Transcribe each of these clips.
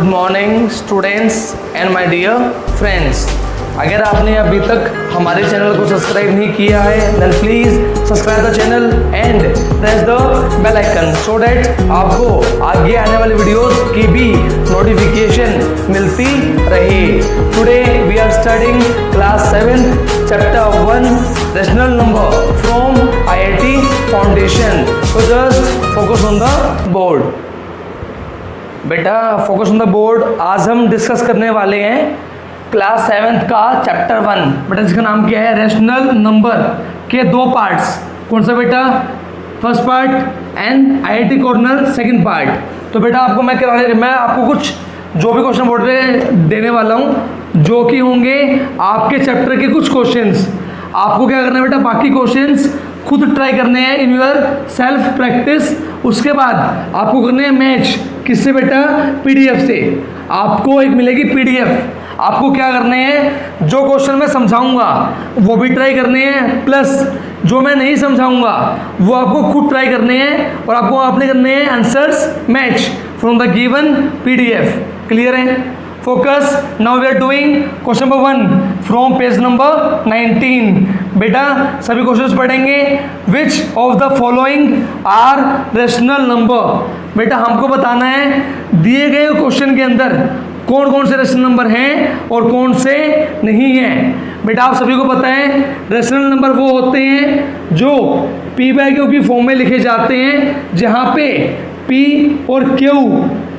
Morning students and my dear friends. अगर आपने अभी तक हमारे चैनल को सब्सक्राइब नहीं किया है then please subscribe the channel and press the bell icon so that आपको आगे आने वाले वीडियोस की भी नोटिफिकेशन मिलती रहे। Today we are studying class 7 chapter 1 rational number from IIT foundation. So just focus on the board. बेटा focus on the board. आज हम डिस्कस करने वाले हैं क्लास 7 का चैप्टर 1। बेटा जिसका नाम क्या है रेशनल नंबर के दो पार्ट्स। कौन सा बेटा? First part and IIT corner second part. तो बेटा आपको मैं आपको कुछ जो भी क्वेश्चन बोर्ड पे देने वाला हूँ जो कि होंगे आपके चैप्टर के कुछ क्वेश्चंस। आपको क्या करना है बेटा? बाकी क्वेश्चंस खुद ट्राई करने हैं इन योर सेल्फ प्रैक्टिस। उसके बाद आपको करने हैं मैच। किससे बेटा? PDF से। आपको एक मिलेगी PDF। आपको क्या करने हैं? जो क्वेश्चन मैं समझाऊंगा वो भी ट्राई करने हैं, प्लस जो मैं नहीं समझाऊंगा वो आपको खुद ट्राई करने हैं और आपको आपने करने हैं answers match from the given PDF। Clear है? Focus. Now we are doing question number 1 from page number 19। बेटा सभी क्वेश्चंस पढ़ेंगे। Which of the following are rational number. बेटा हमको बताना है दिए गए क्वेश्चन के अंदर कौन कौन से रेशनल नंबर हैं और कौन से नहीं हैं। बेटा आप सभी को पता है रेशनल नंबर वो होते हैं जो P/Q की फॉर्म में लिखे जाते हैं, जहाँ पे P और Q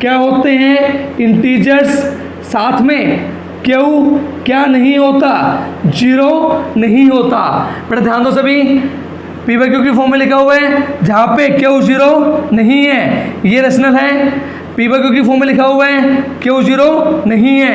क्या होते हैं? इंटीजर्स। साथ में Q क्या नहीं होता? जीरो नहीं होता। बेटा ध्यान दो सभी, P/Q की फॉर्म में लिखा हुआ है जहाँ पे Q जीरो नहीं है, ये रेशनल है। P/Q की फॉर्म में लिखा हुआ है Q जीरो नहीं है।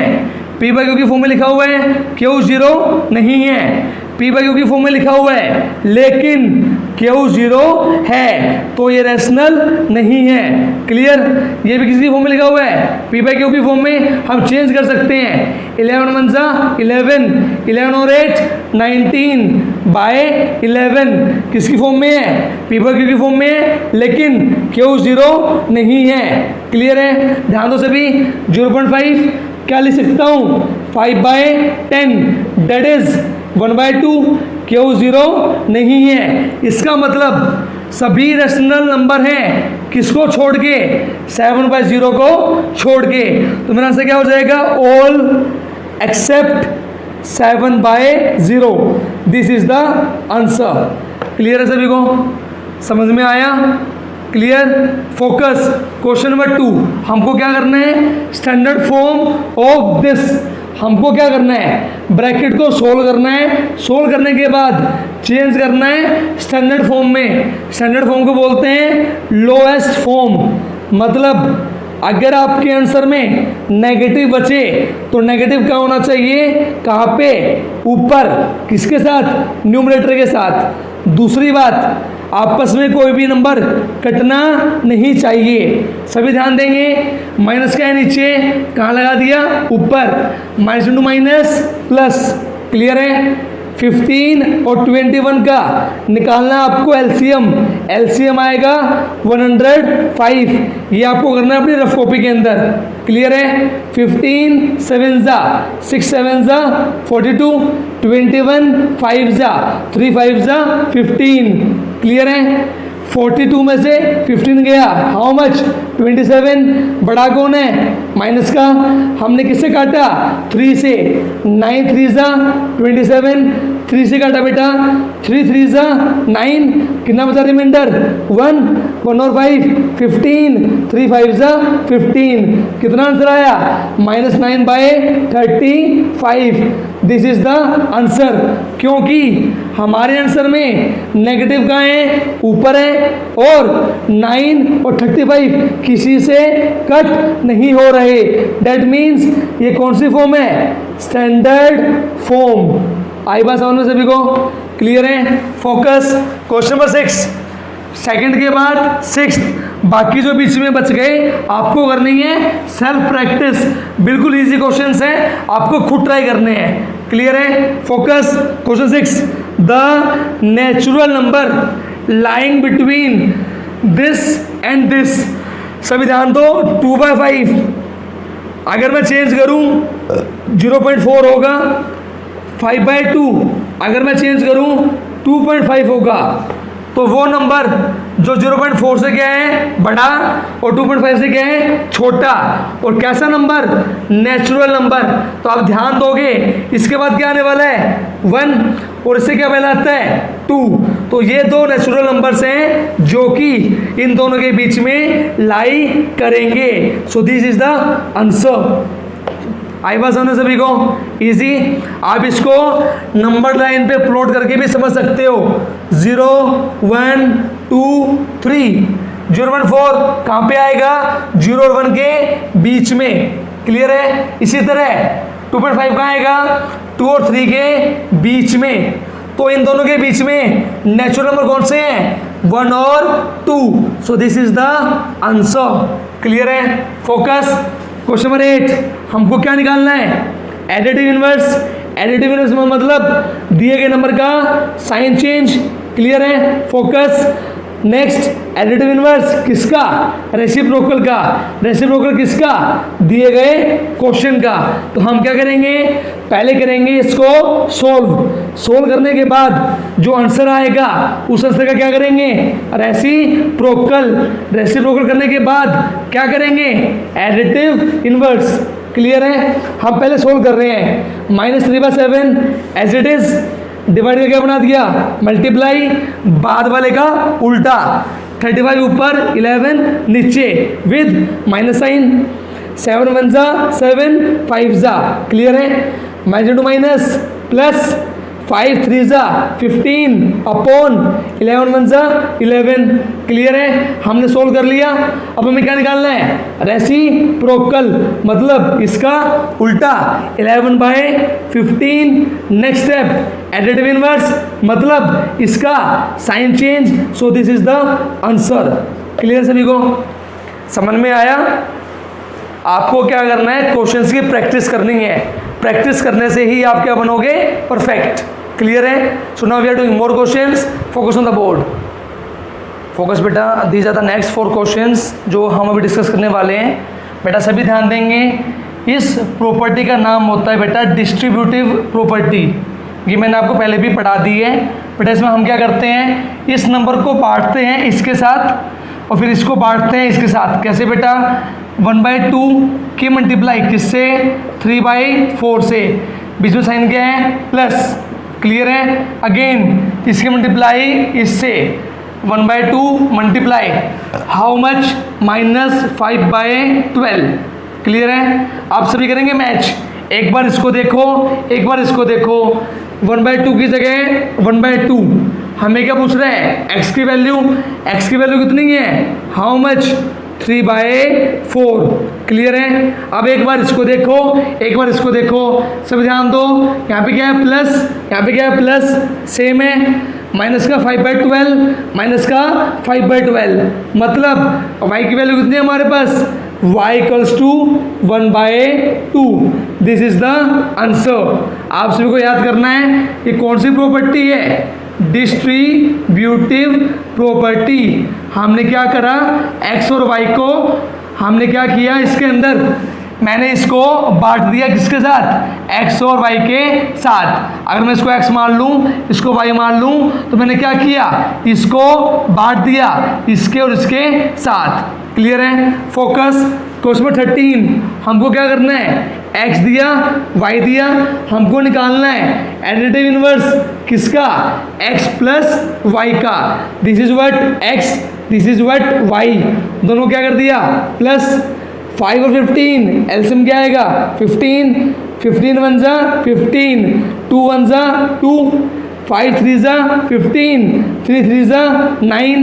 P/Q की फॉर्म में लिखा हुआ है Q जीरो नहीं है। P/Q की फॉर्म में लिखा हुआ है लेकिन Q जीरो है, तो ये रेशनल नहीं है। क्लियर? ये भी किसी फॉर्म में लिखा हुआ है। P/Q की फॉर्म में हम चेंज कर सकते हैं। 11 1 जा 11, 11 और 8 19/11 किसकी फॉर्म में है? P/Q की फॉर्म में है लेकिन Q जीरो नहीं है। क्लियर है? ध्यान दो सभी। 0.5 क्या लिख सकता हूँ? 5/10 डेट इज 1/2। Q जीरो नहीं है। इसका मतलब सभी रेशनल नंबर हैं किसको छोड़ के? 7/0 को छोड़ के। तो मेरा आंसर क्या हो जाएगा? All except 7/0। This is the answer. Clear है सभी को? समझ में आया? क्लियर? फोकस। क्वेश्चन नंबर 2 हमको क्या करना है? Standard form of this. हमको क्या करना है? ब्रैकेट को सोल्व करना है। सोल्व करने के बाद चेंज करना है स्टैंडर्ड फॉर्म में। स्टैंडर्ड फॉर्म को बोलते हैं लोएस्ट फॉर्म। मतलब अगर आपके आंसर में नेगेटिव बचे तो नेगेटिव क्या होना चाहिए? कहाँ पे? ऊपर। किसके साथ? न्यूमरेटर के साथ। दूसरी बात, आपस में कोई भी नंबर कटना नहीं चाहिए। सभी ध्यान देंगे। माइनस क्या है नीचे? कहाँ लगा दिया? ऊपर। Minus into minus plus. Clear है? 15 और 21 का निकालना आपको एलसीएम। एलसीएम आएगा 105। ये आपको करना है अपनी रफ कॉपी के अंदर। क्लियर है? 15 7 जा 6 7 जा 42, 21 5 जा 3 5 जा 15। क्लियर है? 42 में से 15 गया, हाउ मच? 27। बड़ा कौन है? माइनस का। हमने किससे काटा? 3 से। 9 3 जा 27, 3 से काटा बेटा। 3 3 जा 9, कितना बचा रिमाइंडर? 1 1 और 5 15, 3 5 जा 15। कितना आंसर आया? -9/35। This is the answer. क्योंकि हमारे आंसर में नेगेटिव कहाँ है? ऊपर है और 9 और 35 किसी से कट नहीं हो रहे। दैट मीन्स ये कौन सी फॉर्म है? Standard form. आई बात समझ में सभी को? क्लियर है? फोकस। क्वेश्चन नंबर 6 सेकंड के बाद 6th। बाकी जो बीच में बच गए आपको करनी है सेल्फ प्रैक्टिस। बिल्कुल इजी क्वेश्चंस हैं, आपको खुद ट्राई करने हैं। क्लियर है? Focus. Question 6 the natural number lying between this and this. सभी ध्यान दो। 2/5 अगर मैं चेंज करूं 0.4 होगा, 5/2 अगर मैं चेंज करूं 2.5 होगा। तो वो नंबर जो 0.4 से क्या है बड़ा और 2.5 से क्या है छोटा, और कैसा नंबर, नेचुरल नंबर। तो आप ध्यान दोगे इसके बाद क्या आने वाला है 1, और इससे क्या पहला आता है 2। तो ये दो नेचुरल नंबर्स हैं जो कि इन दोनों के बीच में लाई करेंगे। So this is the answer. आई बात समझ सभी को, इजी। आप इसको नंबर लाइन पे प्लॉट करके भी समझ सकते हो। 0 1 2 3 0.4 कहाँ पे आएगा 0 और 1 के बीच में, क्लियर है। इसी तरह 2.5 कहाँ आएगा 2 और 3 के बीच में। तो इन दोनों के बीच में नेचुरल नंबर कौन से हैं 1 और 2। सो this is the answer, clear है। फोकस। क्वेश्चन नंबर 8 हमको क्या निकालना है एडिटिव इनवर्स। एडिटिव इनवर्स मतलब दिए गए नंबर का साइन चेंज, क्लियर है। फोकस। नेक्स्ट एडिटिव इनवर्स किसका, रेसिप्रोकल का। रेसिप्रोकल किसका, दिए गए क्वेश्चन का। तो हम क्या करेंगे पहले करेंगे इसको सोल्व करने के बाद जो आंसर आएगा उस आंसर का क्या करेंगे रेसिप्रोकल। रेसिप्रोकल करने के बाद क्या करेंगे एडिटिव इनवर्स, क्लियर है। हम पहले सोल्व कर रहे हैं -3/7 एज इट इज, डिवाइड करके बना दिया, मल्टीप्लाई बाद वाले का उल्टा, 35 ऊपर 11 नीचे विद माइनस साइन, 7 1 जा 7 5 जा, क्लियर है। माइनस टू माइनस प्लस 5 3 जा 15 अपॉन 11 1 जा 11, क्लियर है। हमने सोल्व कर लिया। अब हमें क्या निकालना है रेसिप्रोकल, मतलब इसका उल्टा 11/15। नेक्स्ट स्टेप एडिटिव इनवर्स मतलब इसका sign change. So this is the answer, clear सभी को, समझ में आया। आपको क्या करना है क्वेश्चंस की प्रैक्टिस करनी है, प्रैक्टिस करने से ही आप क्या बनोगे परफेक्ट, क्लियर है। So now we are doing more questions, focus on the board. Focus बेटा, these are the next 4 questions जो हम अभी डिस्कस करने वाले हैं। बेटा सभी ध्यान देंगे, इस प्रॉपर्टी का नाम होता है बेटा डिस्ट्रीब्यूटिव प्रॉपर्टी। ये मैंने आपको पहले भी पढ़ा दी है बेटा। इसमें हम क्या करते हैं इस नंबर को बांटते हैं इसके साथ और फिर इसको बांटते हैं इसके साथ। कैसे बेटा 1/2 की मल्टीप्लाई किससे 3/4 से, बीच में साइन क्या है प्लस, क्लियर है। अगेन इसकी मल्टीप्लाई इससे 1/2 मल्टीप्लाई हाउ मच -5/12, क्लियर है। आप सभी करेंगे मैच, एक बार इसको देखो एक बार इसको देखो। 1/2 की जगह 1/2 हमें क्या पूछ रहा है x की वैल्यू, x की वैल्यू कितनी है हाउ मच 3/4, क्लियर है। अब एक बार इसको देखो एक बार इसको देखो, सब ध्यान दो। यहाँ पे क्या है प्लस, यहाँ पे क्या है प्लस, सेम है। माइनस का 5/12 माइनस का 5/12 मतलब y की वैल्यू कितनी है हमारे पास y equals to 1/2। This is the answer. आप सभी को याद करना है ये कौन सी प्रॉपर्टी है डिस्ट्रीब्यूटिव प्रॉपर्टी। हमने क्या करा x और y को हमने क्या किया इसके अंदर मैंने इसको बांट दिया किसके साथ x और y के साथ। अगर मैं इसको x मान लूँ इसको y मान लूँ तो मैंने क्या किया इसको बांट दिया इसके और इसके साथ, क्लियर है। फोकस। क्वेश्चन 13 हमको क्या करना है x दिया y दिया, हमको निकालना है एडिटिव इनवर्स किसका x प्लस y का। This is what x, this is what y, दोनों क्या कर दिया प्लस 5 और 15 एलसीएम क्या आएगा 15, 15 1 जा 15, 2 1 जा 2, 5 3 जा 15, 3 3 जा 9,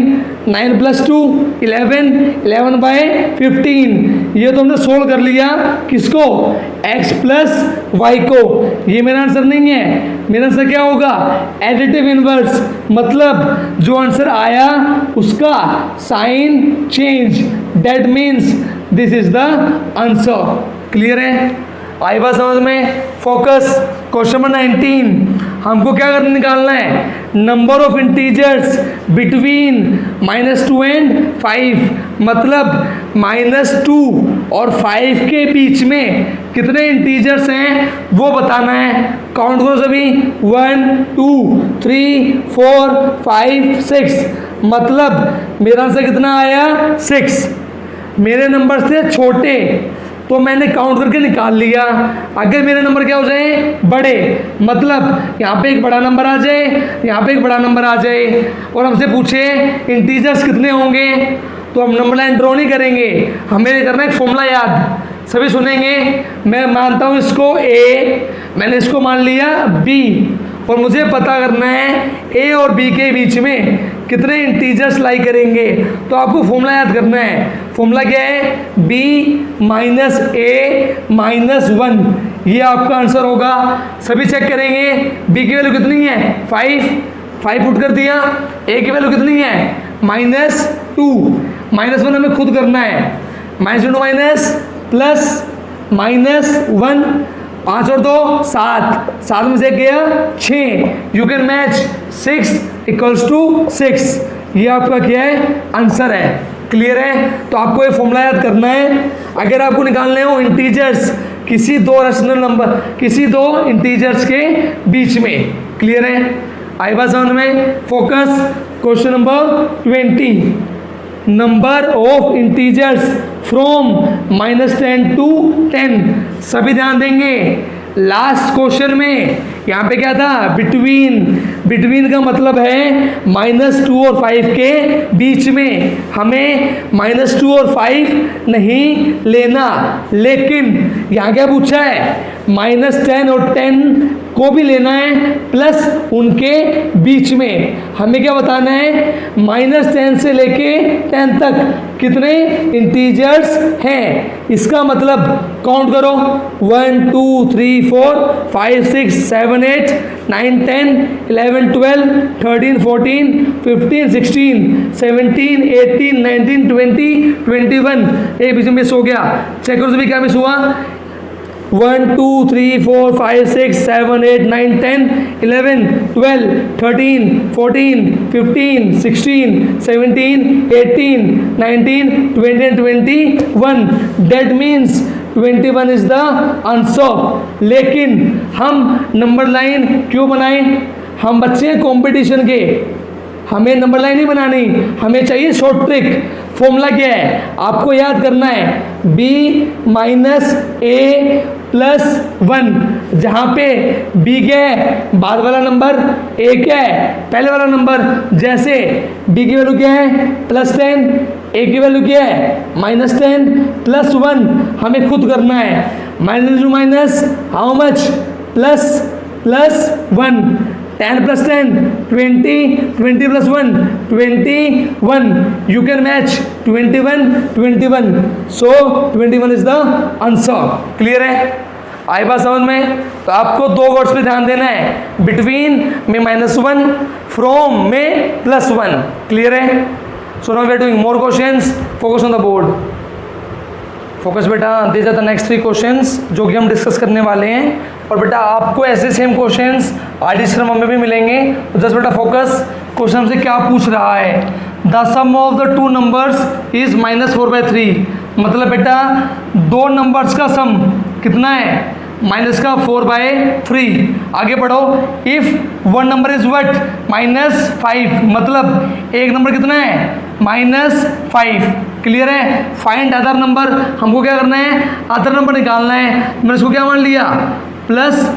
9 प्लस 2 11, 11/15। ये तो हमने सोल्व कर लिया किसको x प्लस y को। ये मेरा आंसर नहीं है, मेरा आंसर क्या होगा एडिटिव इनवर्स मतलब जो आंसर आया उसका sign change, that means this is the answer, clear है। आई बात समझ में। फोकस। क्वेश्चन नंबर 19 हमको क्या करना निकालना है number of integers between -2 and 5 मतलब -2 और 5 के बीच में कितने इंटीजर्स हैं वो बताना है। काउंट करो सभी, 1 2 3 4 5 6, मतलब मेरा आंसर कितना आया 6। मेरे नंबर से छोटे तो मैंने काउंट करके निकाल लिया, अगर मेरे नंबर क्या हो जाए बड़े, मतलब यहाँ पे एक बड़ा नंबर आ जाए, यहाँ पे एक बड़ा नंबर आ जाए, और हमसे पूछे इंटीजर्स कितने होंगे, तो हम नंबर लाइन ड्रॉ नहीं करेंगे, हमें करना है एक फॉर्मूला याद। सभी सुनेंगे, मैं मानता हूँ इसको ए, मैंने इसको मान लिया बी, और मुझे पता करना है ए और बी के बीच में कितने इंटीजर्स लाई करेंगे। तो आपको फॉर्मूला याद करना है। फॉर्मूला क्या है, बी माइनस ए माइनस 1, ये आपका आंसर होगा। सभी चेक करेंगे, बी की वैल्यू कितनी है 5 पुट कर दिया, ए की वैल्यू कितनी है -2, -1 हमें खुद करना है, -2 माइनस प्लस -1, 5 और 2 7, 7 में से गया 6, you can match 6 equals to 6, ये आपका क्या है आंसर है। क्लियर है? तो आपको ये फॉर्मूला याद करना है। अगर आपको निकालने हो इंटीजर्स किसी दो रैशनल नंबर, किसी दो इंटीजर्स के बीच में। क्लियर है? आई बात समझ में? Focus question number 20, number of integers from -10 to 10। सभी ध्यान देंगे, लास्ट क्वेश्चन में यहाँ पे क्या था, बिटवीन का मतलब है -2 और 5 के बीच में। हमें -2 और 5 नहीं लेना, लेकिन यहाँ क्या पूछा है, -10 और 10 को भी लेना है, प्लस उनके बीच में। हमें क्या बताना है, -10 से लेके 10 तक कितने इंटीजर्स हैं। इसका मतलब काउंट करो, 1 2 3 4 5 6 7 8 9 10 11 12 13 14 15 16 17 18 19 20 21। एक बीच में मिस हो गया, चेक करो सभी क्या मिस हुआ। 1 2 3 4 5 6 7 8 9 10 11 12 13 14 15 16 17 18 19 20 and 21। That means 21 is the answer। लेकिन हम नंबर लाइन क्यों बनाए, हम बच्चे हैं कंपटीशन के, हमें नंबर लाइन नहीं बनानी, हमें चाहिए शॉर्ट ट्रिक। फॉर्मूला क्या है, आपको याद करना है, b माइनस ए प्लस 1, जहाँ पे b क्या है बाद वाला नंबर, a क्या है पहले वाला नंबर। जैसे b की वैल्यू क्या है +10, a की वैल्यू क्या है -10 प्लस 1, हमें खुद करना है। Minus how much, plus 1, 10 plus 10 20, 20 plus 1 21, you can match 21 so 21 is the answer। Clear है? आई बात समझ में? तो आपको दो वर्ड्स पे ध्यान देना है, बिटवीन में -1, फ्रॉम में +1। क्लियर है? So now we are doing more questions, focus on the board. Focus बेटा, these are the next 3 questions जो कि हम डिस्कस करने वाले हैं। और बेटा आपको ऐसे सेम क्वेश्चंस आरडी शर्मा में भी मिलेंगे। तो जस्ट बेटा फोकस, क्वेश्चन हमसे क्या पूछ रहा है, the sum of the 2 numbers is -4/3। मतलब बेटा दो नंबर्स का सम कितना है, -4/3। आगे बढ़ो, if one number is what -5, मतलब एक नंबर कितना है -5। क्लियर है? फाइंड अदर नंबर, हमको क्या करना है अदर नंबर निकालना है। मैंने इसको क्या मान लिया प्लस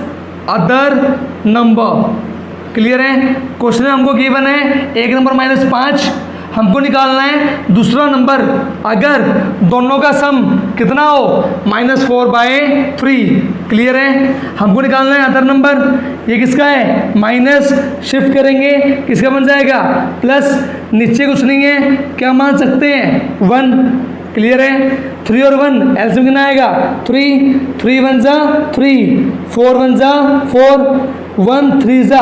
अदर नंबर। क्लियर है? क्वेश्चन हमको गिवन है एक नंबर -5, हमको निकालना है दूसरा नंबर अगर दोनों का सम कितना हो -4/3। क्लियर है? हमको निकालना है अदर नंबर, ये किसका है माइनस, शिफ्ट करेंगे किसका बन जाएगा प्लस, नीचे कुछ नहीं है, क्या मान सकते हैं 1। क्लियर है? 3 और 1 एलसीएम कितना आएगा 3, 3 1 जा 3, 4 1 जा 4, 1 3 जा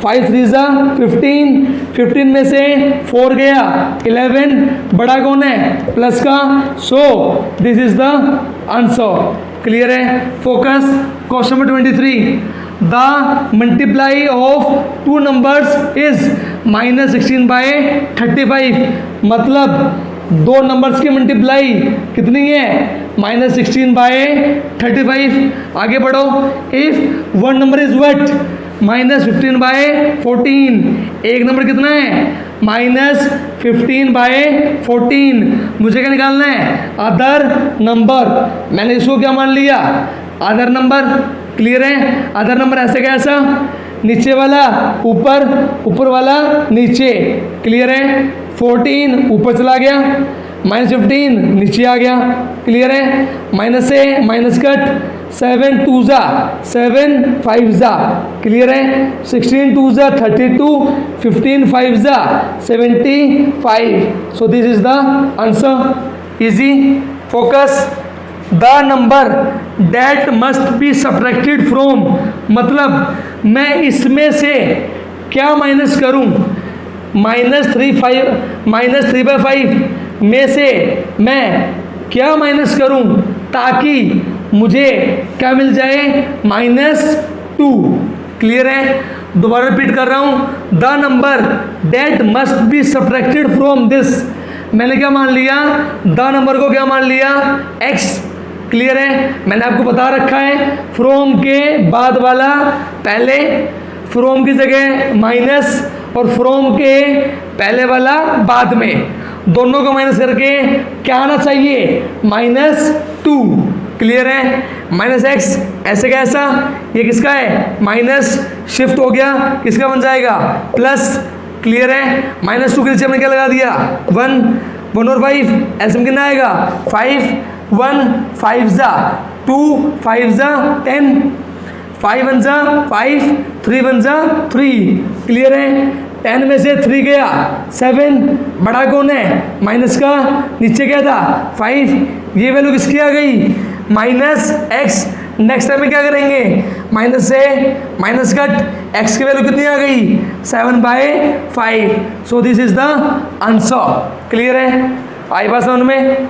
5 3 जा 15, 15 में से 4 गया 11, बड़ा कौन है प्लस का, so this is the answer. Clear है? Focus question number 23, the multiply of 2 numbers is -16/35। मतलब दो नंबर्स की मल्टीप्लाई कितनी है, -16/35। आगे बढ़ो, if one number is what, -15/14। एक नंबर कितना है, -15/14। मुझे क्या निकालना है, अदर नंबर। मैंने इसको क्या मान लिया, अदर नंबर। क्लियर है, अदर नंबर ऐसे कैसा, नीचे वाला ऊपर, ऊपर वाला नीचे। क्लियर है, 14 ऊपर चला गया, -15 नीचे आ गया। क्लियर है, माइनस से माइनस कट, 7 2 जा 7 5 जा। क्लियर है, 16 2 जा 32, 15 5 जा 75। So this is the answer. Easy, focus. The number that must be subtracted from, मतलब मैं इसमें से क्या माइनस करूं, -3/5 में से मैं क्या माइनस करूं ताकि मुझे क्या मिल जाए, -2। क्लियर है, दोबारा रिपीट कर रहा हूं, the number that must be subtracted from this. मैंने क्या मान लिया, द नंबर को क्या मान लिया, x। क्लियर है, मैंने आपको बता रखा है फ्रॉम के बाद वाला पहले, फ्रॉम की जगह माइनस, और फ्रॉम के पहले वाला बाद में, दोनों को माइनस करके क्या आना चाहिए, -2। क्लियर है, -x ऐसे कैसा, ये किसका है, माइनस शिफ्ट हो गया, किसका बन जाएगा, प्लस। क्लियर है, -2 के नीचे हमने क्या लगा दिया, 1 और 5, ऐसे में कितना आएगा, 5 1 5 जा 2 5 जा 10, 5 1 जा 5, 3 1 जा 3। क्लियर है, 10 में से 3 गया 7, बड़ा कौन है, माइनस का, नीचे क्या था 5, ये वैल्यू किसकी आ गई, -x। नेक्स्ट टाइम में क्या करेंगे, माइनस से माइनस कट, x की वैल्यू कितनी आ गई, 7/5। So this is the answer. Clear है, आई बात समझ में।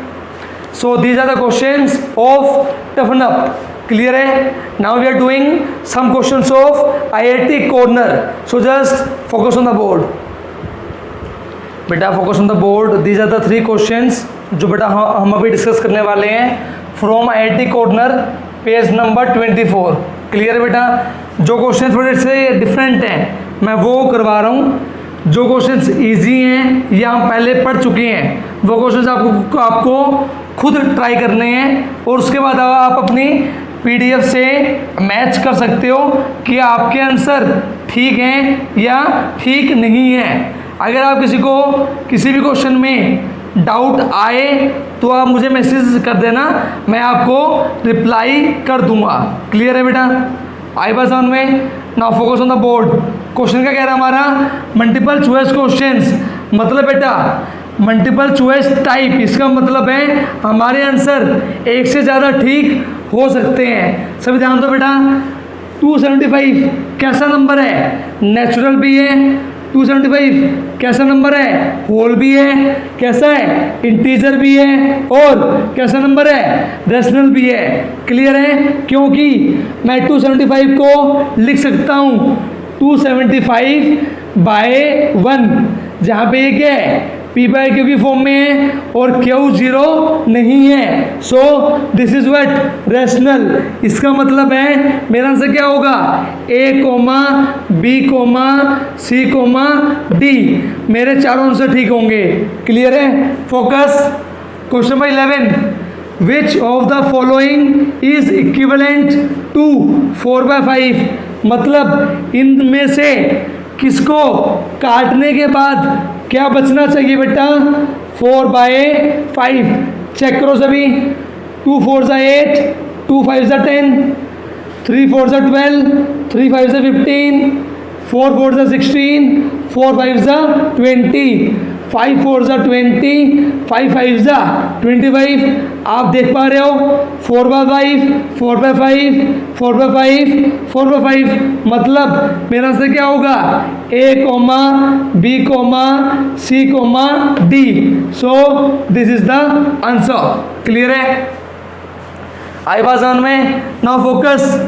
So these are the questions of toughen up. Clear है, now we are doing some questions of IIT corner. So just focus on the board बेटा, focus on the board. These are the 3 questions जो बेटा हम अभी discuss करने वाले हैं from IIT corner, page number 24। Clear है बेटा, जो क्वेश्चन थोड़े से डिफरेंट हैं मैं वो करवा रहा हूँ, जो क्वेश्चंस इजी हैं या हम पहले पढ़ चुके हैं वो क्वेश्चंस आपको खुद ट्राई करने हैं, और उसके बाद आप अपनी PDF से मैच कर सकते हो कि आपके आंसर ठीक हैं या ठीक नहीं हैं। अगर आप किसी को किसी भी क्वेश्चन में डाउट आए तो आप मुझे मैसेज कर देना, मैं आपको रिप्लाई कर दूंगा। क्लियर है बेटा, आई बात समझ में। Now focus on the board. Question क्या कह रहा है हमारा, मल्टीपल चॉइस क्वेश्चंस, मतलब बेटा मल्टीपल चॉइस टाइप, इसका मतलब है हमारे आंसर एक से ज़्यादा ठीक हो सकते हैं। सभी ध्यान दो बेटा, 275 कैसा नंबर है, नेचुरल भी है, 275 कैसा नंबर है, होल भी है, कैसा है, इंटीजर भी है, और कैसा नंबर है, रेशनल भी है। क्लियर है, क्योंकि मैं 275 को लिख सकता हूँ 275/1, जहाँ पे ये क्या है, P/Q की फॉर्म में है और Q 0 नहीं है। सो दिस इज व्हाट, रेशनल। इसका मतलब है मेरा आंसर क्या होगा, A, B, C, D। मेरे चारों आंसर ठीक होंगे। क्लियर है, focus. Question number 11, which of the following is equivalent to 4/5, मतलब इनमें से किसको काटने के बाद क्या बचना चाहिए बेटा, 4/5। चेक करो सभी, 2 4 8, 2 5 10, 3 4 12, 3 5 15, 4 4 16, 4 5 20, 5 4 20, 5 5 25। आप देख पा रहे हो 4/5, 4/5, 4/5, 4/5, मतलब मेरा आंसर क्या होगा, A, B, C, D। So this is the answer. Clear है, आई बात समझ में। Now focus.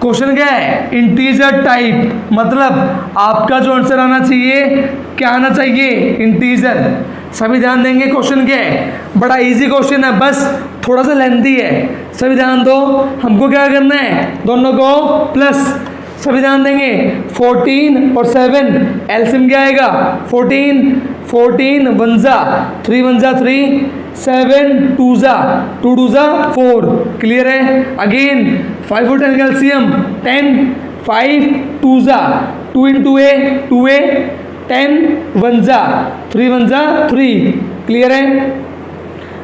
क्वेश्चन क्या है, इंटीजर टाइप, मतलब आपका जो आंसर आना चाहिए क्या आना चाहिए, इंटीजर। सभी ध्यान देंगे। क्वेश्चन क्या है, बड़ा इजी क्वेश्चन है, बस थोड़ा सा लेंथी है। सभी ध्यान दो, हमको क्या करना है, दोनों को प्लस। सभी ध्यान देंगे, 14 और 7 एलसीएम क्या आएगा, 14 वन जा 3 वन जा 3, 7 2 जा 2 2 जा 4। क्लियर है। अगेन 5 और 10 का एलसीएम 10, 5 2 जा 2 इंटू ए 2a, 10 वन जा 3 वन जा 3। क्लियर है।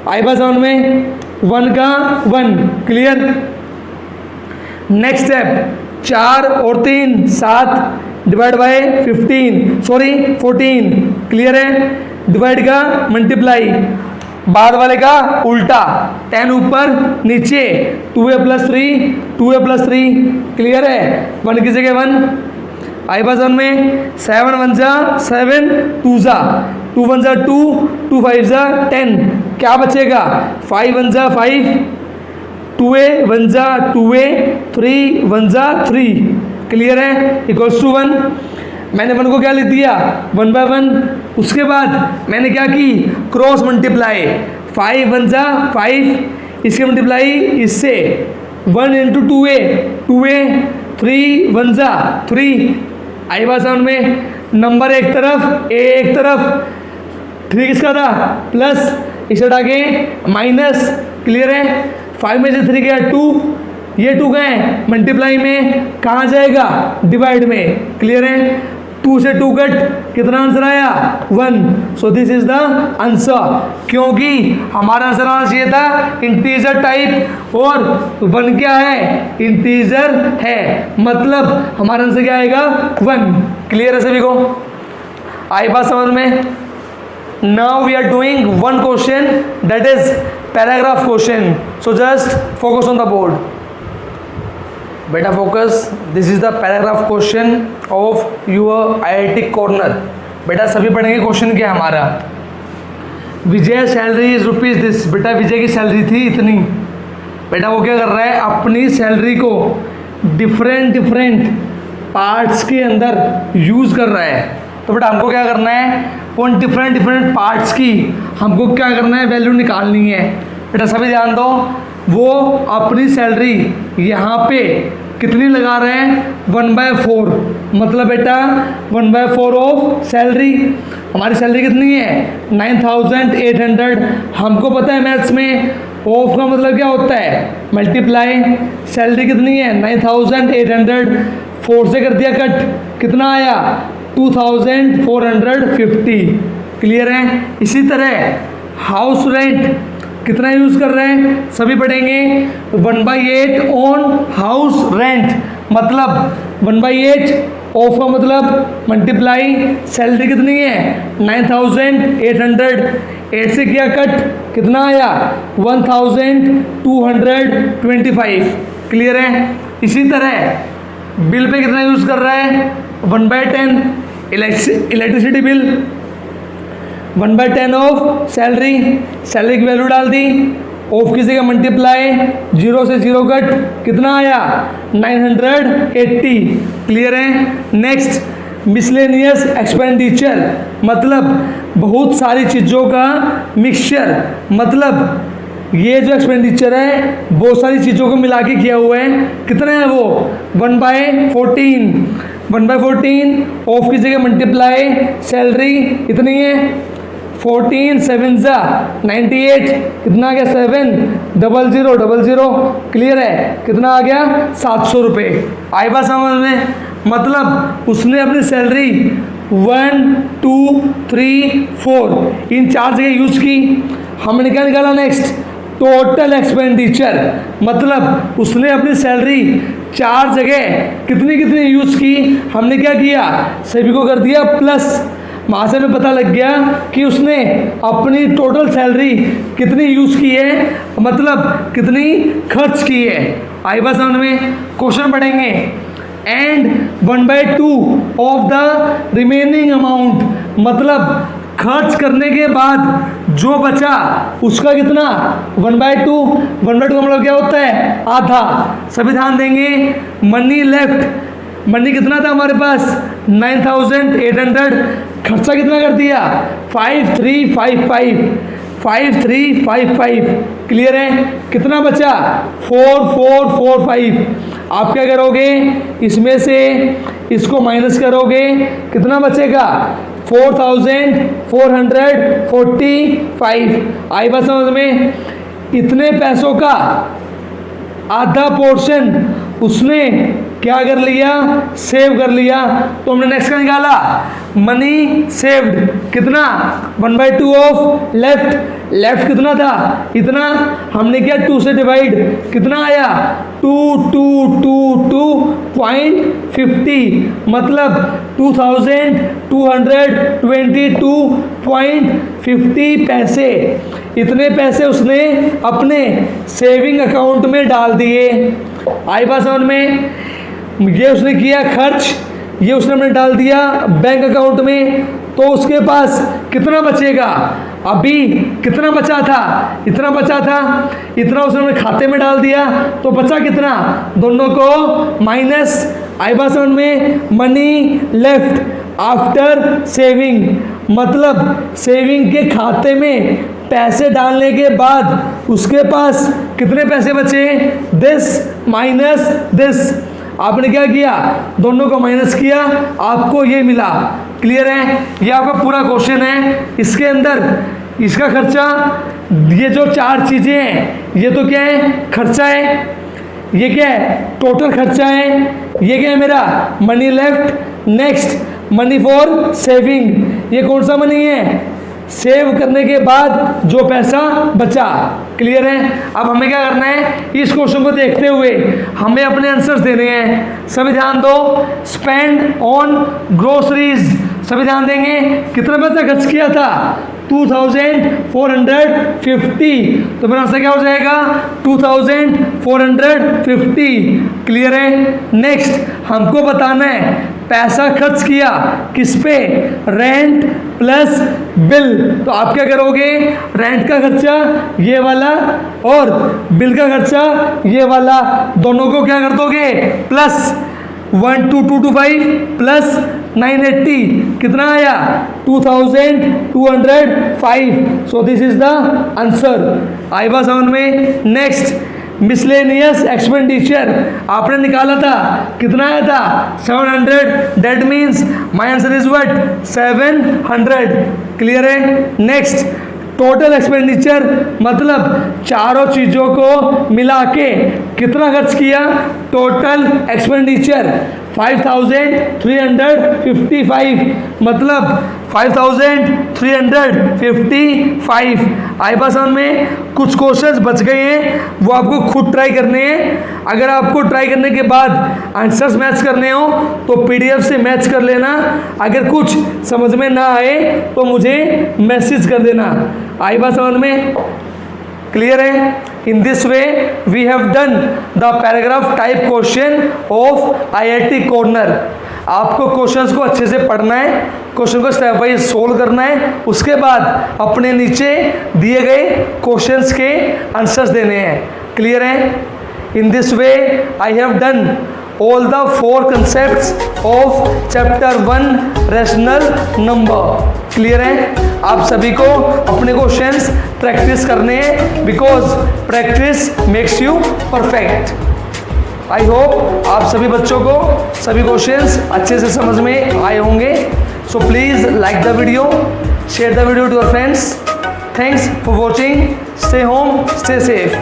आई बात समझ में, 1 का 1। क्लियर। नेक्स्ट स्टेप, 4 और 3 7 डिवाइड बाय 14। क्लियर है। डिवाइड का मल्टीप्लाई, बाद वाले का उल्टा, 10 ऊपर नीचे, 2a प्लस 3। क्लियर है। 1 की जगह 1। आई बात समझ में, 7 वन जा 7, 2 जा 2 वन जा 2, 2 5 जा 10। क्या बचेगा, 5 वन जा 5, 2a वन जा 2a, 3 वन जा 3। क्लियर है। Equals to 1। मैंने 1 को क्या लिख दिया, 1 बाय 1। उसके बाद मैंने क्या की, क्रॉस मल्टीप्लाई, 5 वन जा 5, इसके मल्टीप्लाई इससे, 1 इंटू 2a 3 वन जा 3। आई बात समझ में, नंबर एक तरफ, ए एक तरफ, 3 किसका था, प्लस, इसे हटा के माइनस। क्लियर है। 5 में से 3 गया 2, ये 2 गए मल्टीप्लाई में, कहाँ जाएगा, डिवाइड में। क्लियर है। 2 से 2 कट, कितना आंसर आया, 1। सो दिस इज द आंसर, क्योंकि हमारा आंसर आना चाहिए था इंटीजर टाइप, और 1 क्या है, इंटीजर है, मतलब हमारा आंसर क्या आएगा, 1। क्लियर है सभी को। आई बात समझ में। Now we are doing one question, that is paragraph question. So just focus on the board, बेटा focus. This is the paragraph question of your IIT corner. बेटा सभी पढ़ेंगे क्वेश्चन क्या हमारा, Vijay salary is rupees this. बेटा विजय की salary थी इतनी। बेटा वो क्या कर रहा है, अपनी सैलरी को डिफरेंट पार्ट्स के अंदर यूज़ कर रहा है। तो बेटा हमको क्या करना है, उन डिफरेंट पार्ट्स की हमको क्या करना है, वैल्यू निकालनी है। बेटा सभी ध्यान दो, वो अपनी सैलरी यहाँ पे कितनी लगा रहे हैं, 1/4। मतलब बेटा 1/4 ऑफ सैलरी। हमारी सैलरी कितनी है, 9800। हमको पता है मैथ्स में ऑफ का मतलब क्या होता है, मल्टीप्लाई। सैलरी कितनी है, 9800, 4 से कर दिया कट, कितना आया, 2450। क्लियर है। इसी तरह हाउस रेंट कितना यूज़ कर रहे हैं, सभी पढ़ेंगे। 1/8 ऑन हाउस रेंट, मतलब 1/8 ऑफ का मतलब मल्टीप्लाई, सैलरी कितनी है 9800, 8 से किया कट, कितना आया 1225। क्लियर है। इसी तरह बिल पे कितना यूज़ कर रहा है, 1/10 electricity bill, 1/10 of salary. Salary की वैल्यू डाल दी, ऑफ की जगह मल्टीप्लाई, 0 से 0 कट, कितना आया 980। क्लियर है। नेक्स्ट मिसलेनियस एक्सपेंडिचर, मतलब बहुत सारी चीज़ों का मिक्सचर, मतलब ये जो एक्सपेंडिचर है बहुत सारी चीज़ों को मिला के किया हुआ है। कितना है वो 1/14। 1/14 ऑफ की जगह मल्टीप्लाई, सैलरी इतनी है 14 7 जा 98, कितना आ गया 70000। क्लियर है। कितना आ गया 700 रुपये। आई बात समझ में, मतलब उसने अपनी सैलरी 1 2 3 4 इन 4 जगह यूज़ की। हमने क्या निकाला नेक्स्ट, टोटल एक्सपेंडिचर, मतलब उसने अपनी सैलरी 4 जगह कितनी यूज़ की। हमने क्या किया, सभी को कर दिया प्लस। वहाँ से हमें पता लग गया कि उसने अपनी टोटल सैलरी कितनी यूज़ की है, मतलब कितनी खर्च की है। आई बात समझ में। क्वेश्चन पढ़ेंगे, and 1/2 of the remaining amount, मतलब खर्च करने के बाद जो बचा उसका कितना 1/2। 1/2 का मतलब क्या होता है, आधा। सभी ध्यान देंगे, मनी लेफ्ट, मनी कितना था हमारे पास 9800, खर्चा कितना कर दिया 5355, 5355। क्लियर है? कितना बचा 4445। आप क्या करोगे, इसमें से इसको माइनस करोगे, कितना बचेगा 4445। आई बात समझ में? इतने पैसों का आधा पोर्शन उसने क्या कर लिया, सेव कर लिया। तो हमने नेक्स्ट का निकाला मनी सेव्ड, कितना 1/2 ऑफ लेफ्ट कितना था, इतना। हमने क्या 2 से डिवाइड, कितना आया 2222.50, मतलब 2222.50 पैसे। इतने पैसे उसने अपने सेविंग अकाउंट में डाल दिए। आई बात समझ में? ये उसने किया खर्च, ये उसने हमने डाल दिया बैंक अकाउंट में। तो उसके पास कितना बचेगा, अभी कितना बचा था, इतना बचा था, इतना उसने हमने खाते में डाल दिया। तो बचा कितना, दोनों को माइनस। आई बात समझ में? मनी लेफ्ट आफ्टर सेविंग, मतलब सेविंग के खाते में पैसे डालने के बाद उसके पास कितने पैसे बचे, दिस माइनस दिस। आपने क्या किया, दोनों को माइनस किया, आपको ये मिला। क्लियर है? ये आपका पूरा क्वेश्चन है। इसके अंदर इसका खर्चा, ये जो 4 चीज़ें हैं, ये तो क्या है, खर्चा है। ये क्या है, टोटल खर्चा है। ये क्या है मेरा, money left. Next money for saving, ये कौन सा मनी है, सेव करने के बाद जो पैसा बचा। क्लियर है? अब हमें क्या करना है, इस क्वेश्चन को देखते हुए हमें अपने आंसर्स देने हैं। सभी ध्यान दो। स्पेंड ऑन ग्रोसरीज, सभी ध्यान देंगे। कितना पैसा खर्च किया था 2450। तो मेरा आंसर क्या हो जाएगा 2450। क्लियर है? नेक्स्ट हमको बताना है पैसा खर्च किया किस पे, रेंट प्लस बिल। तो आप क्या करोगे, रेंट का खर्चा ये वाला और बिल का खर्चा ये वाला, दोनों को क्या कर दोगे प्लस 12225 प्लस 980, कितना आया 2205। So this is the answer. आई बात समझ में? नेक्स्ट मिसलेनियस एक्सपेंडिचर आपने निकाला था, कितना आया था 700। That means my answer is what 700। Clear है? नेक्स्ट टोटल एक्सपेंडिचर, मतलब चारों चीज़ों को मिला के कितना खर्च किया, टोटल एक्सपेंडिचर 5355, मतलब 5355। आई बात समझ में? कुछ क्वेश्चंस बच गए हैं, वो आपको खुद ट्राई करने हैं। अगर आपको ट्राई करने के बाद आंसर्स मैच करने हो तो पीडीएफ से मैच कर लेना। अगर कुछ समझ में ना आए तो मुझे मैसेज कर देना। आई बात समझ में? क्लियर है? In this way we have done the paragraph type question of IIT corner. आपको क्वेश्चंस को अच्छे से पढ़ना है, क्वेश्चन को स्टेप वाइज सोल्व करना है, उसके बाद अपने नीचे दिए गए क्वेश्चंस के आंसर्स देने हैं। क्लियर है? In this way I have done all the 4 concepts of chapter 1 rational number। Clear है? आप सभी को अपने क्वेश्चंस प्रैक्टिस करने हैं, because practice makes you perfect. I hope आप सभी बच्चों को सभी क्वेश्चंस अच्छे से समझ में आए होंगे। So please like the video, share the video to your friends. Thanks for watching. Stay home, stay safe.